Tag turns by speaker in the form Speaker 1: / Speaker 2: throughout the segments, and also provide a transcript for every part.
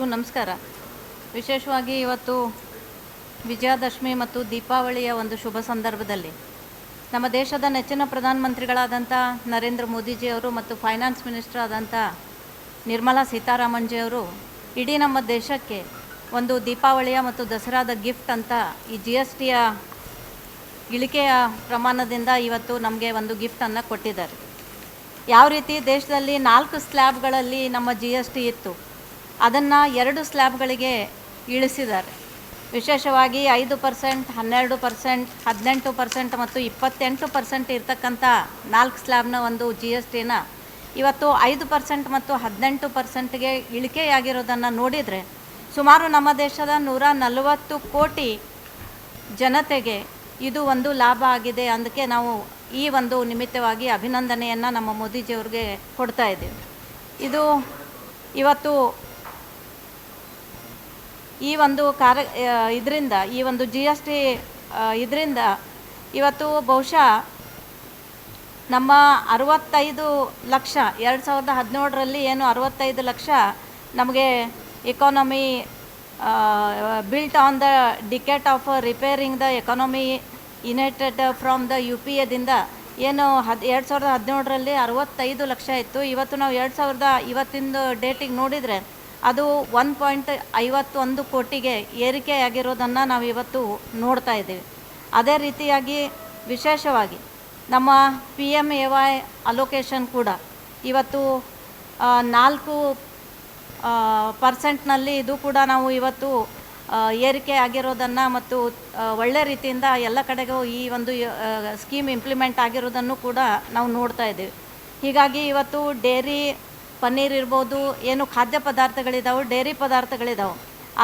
Speaker 1: ನಮಸ್ಕಾರ. ವಿಶೇಷವಾಗಿ ಇವತ್ತು ವಿಜಯದಶಮಿ ಮತ್ತು ದೀಪಾವಳಿಯ ಒಂದು ಶುಭ ಸಂದರ್ಭದಲ್ಲಿ ನಮ್ಮ ದೇಶದ ನೆಚ್ಚಿನ ಪ್ರಧಾನಮಂತ್ರಿಗಳಾದಂಥ ನರೇಂದ್ರ ಮೋದಿಜಿಯವರು ಮತ್ತು ಫೈನಾನ್ಸ್ ಮಿನಿಸ್ಟರ್ ಆದಂಥ ನಿರ್ಮಲಾ ಸೀತಾರಾಮನ್ಜಿಯವರು ಇಡೀ ನಮ್ಮ ದೇಶಕ್ಕೆ ಒಂದು ದೀಪಾವಳಿಯ ಮತ್ತು ದಸರಾದ ಗಿಫ್ಟ್ ಅಂತ ಈ GSTಯ ಇಳಿಕೆಯ ಪ್ರಮಾಣದಿಂದ ಇವತ್ತು ನಮಗೆ ಒಂದು ಗಿಫ್ಟನ್ನು ಕೊಟ್ಟಿದ್ದಾರೆ. ಯಾವ ರೀತಿ ದೇಶದಲ್ಲಿ 4 ಸ್ಲ್ಯಾಬ್ಗಳಲ್ಲಿ ನಮ್ಮ GST ಇತ್ತು, ಅದನ್ನು 2 ಸ್ಲ್ಯಾಬ್ಗಳಿಗೆ ಇಳಿಸಿದ್ದಾರೆ. ವಿಶೇಷವಾಗಿ 5%, 12%, 18% ಮತ್ತು 28% ಇರ್ತಕ್ಕಂಥ 4 ಸ್ಲ್ಯಾಬ್ನ ಒಂದು GSTನ ಇವತ್ತು 5% ಮತ್ತು 18%ಗೆ ಇಳಿಕೆಯಾಗಿರೋದನ್ನು ನೋಡಿದರೆ ಸುಮಾರು ನಮ್ಮ ದೇಶದ 140 ಕೋಟಿ ಜನತೆಗೆ ಇದು ಒಂದು ಲಾಭ ಆಗಿದೆ. ಅದಕ್ಕೆ ನಾವು ಈ ಒಂದು ನಿಮಿತ್ತವಾಗಿ ಅಭಿನಂದನೆಯನ್ನು ನಮ್ಮ ಮೋದಿಜಿಯವ್ರಿಗೆ ಕೊಡ್ತಾ ಇದ್ದೀವಿ. ಇದು ಇವತ್ತು ಈ ಒಂದು ಇದರಿಂದ ಈ ಒಂದು GST ಇದರಿಂದ ಇವತ್ತು ಬಹುಶಃ ನಮ್ಮ 65 ಲಕ್ಷ 2017ರಲ್ಲಿ ಏನು 65 ಲಕ್ಷ ನಮಗೆ economy built on the decade of repairing the economy united from the UPAದಿಂದ ಏನು 2017ರಲ್ಲಿ 65 ಲಕ್ಷ ಇತ್ತು. ಇವತ್ತು ನಾವು ಇವತ್ತಿನ ಡೇಟಿಗೆ ನೋಡಿದರೆ ಅದು 1.51 ಕೋಟಿಗೆ ಏರಿಕೆಯಾಗಿರೋದನ್ನು ನಾವು ಇವತ್ತು ನೋಡ್ತಾ ಇದ್ದೀವಿ. ಅದೇ ರೀತಿಯಾಗಿ ವಿಶೇಷವಾಗಿ ನಮ್ಮ PMAY ಅಲೋಕೇಶನ್ ಕೂಡ ಇವತ್ತು 4% ಇದು ಕೂಡ ನಾವು ಇವತ್ತು ಏರಿಕೆ ಆಗಿರೋದನ್ನು ಮತ್ತು ಒಳ್ಳೆ ರೀತಿಯಿಂದ ಎಲ್ಲ ಕಡೆಗೂ ಈ ಒಂದು ಸ್ಕೀಮ್ ಇಂಪ್ಲಿಮೆಂಟ್ ಆಗಿರೋದನ್ನು ಕೂಡ ನಾವು ನೋಡ್ತಾ ಇದ್ದೀವಿ. ಹೀಗಾಗಿ ಇವತ್ತು ಡೇರಿ ಪನ್ನೀರ್ ಇರ್ಬೋದು, ಏನು ಖಾದ್ಯ ಪದಾರ್ಥಗಳಿದ್ದಾವೆ, ಡೇರಿ ಪದಾರ್ಥಗಳಿದ್ದಾವೆ,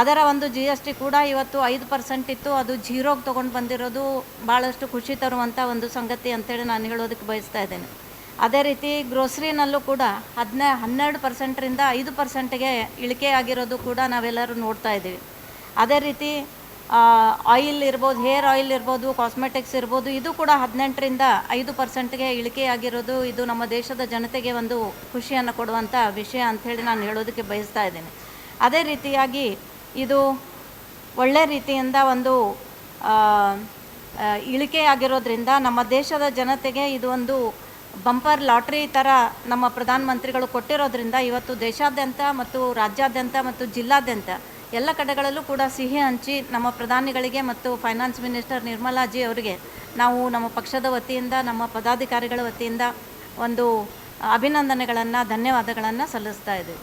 Speaker 1: ಅದರ ಒಂದು GST ಕೂಡ ಇವತ್ತು 5% ಇತ್ತು, ಅದು 0ಗೆ ತೊಗೊಂಡು ಬಂದಿರೋದು ಭಾಳಷ್ಟು ಖುಷಿ ತರುವಂಥ ಒಂದು ಸಂಗತಿ ಅಂತೇಳಿ ನಾನು ಹೇಳೋದಕ್ಕೆ ಬಯಸ್ತಾ ಇದ್ದೇನೆ. ಅದೇ ರೀತಿ ಗ್ರೋಸರಿನಲ್ಲೂ ಕೂಡ 12%ರಿಂದ 5%ಗೆ ಇಳಿಕೆಯಾಗಿರೋದು ಕೂಡ ನಾವೆಲ್ಲರೂ ನೋಡ್ತಾ ಇದ್ದೀವಿ. ಅದೇ ರೀತಿ ಆಯಿಲ್ ಇರ್ಬೋದು, ಹೇರ್ ಆಯಿಲ್ ಇರ್ಬೋದು, ಕಾಸ್ಮೆಟಿಕ್ಸ್ ಇರ್ಬೋದು, ಇದು ಕೂಡ 18ರಿಂದ 5%ಗೆ ಇಳಿಕೆಯಾಗಿರೋದು ಇದು ನಮ್ಮ ದೇಶದ ಜನತೆಗೆ ಒಂದು ಖುಷಿಯನ್ನು ಕೊಡುವಂಥ ವಿಷಯ ಅಂಥೇಳಿ ನಾನು ಹೇಳೋದಕ್ಕೆ ಬಯಸ್ತಾ ಇದ್ದೇನೆ. ಅದೇ ರೀತಿಯಾಗಿ ಇದು ಒಳ್ಳೆ ರೀತಿಯಿಂದ ಒಂದು ಇಳಿಕೆಯಾಗಿರೋದ್ರಿಂದ ನಮ್ಮ ದೇಶದ ಜನತೆಗೆ ಇದು ಒಂದು ಬಂಪರ್ ಲಾಟ್ರಿ ಥರ ನಮ್ಮ ಪ್ರಧಾನಮಂತ್ರಿಗಳು ಕೊಟ್ಟಿರೋದ್ರಿಂದ ಇವತ್ತು ದೇಶಾದ್ಯಂತ ಮತ್ತು ರಾಜ್ಯಾದ್ಯಂತ ಮತ್ತು ಜಿಲ್ಲಾದ್ಯಂತ ಎಲ್ಲ ಕಡೆಗಳಲ್ಲೂ ಕೂಡ ಸಿಹಿ ಹಂಚಿ ನಮ್ಮ ಪ್ರಧಾನಿಗಳಿಗೆ ಮತ್ತು ಫೈನಾನ್ಸ್ ಮಿನಿಸ್ಟರ್ ನಿರ್ಮಲಾಜಿ ಅವರಿಗೆ ನಾವು ನಮ್ಮ ಪಕ್ಷದ ವತಿಯಿಂದ ನಮ್ಮ ಪದಾಧಿಕಾರಿಗಳ ವತಿಯಿಂದ ಒಂದು ಅಭಿನಂದನೆಗಳನ್ನು ಧನ್ಯವಾದಗಳನ್ನು ಸಲ್ಲಿಸ್ತಾ ಇದ್ದೀವಿ.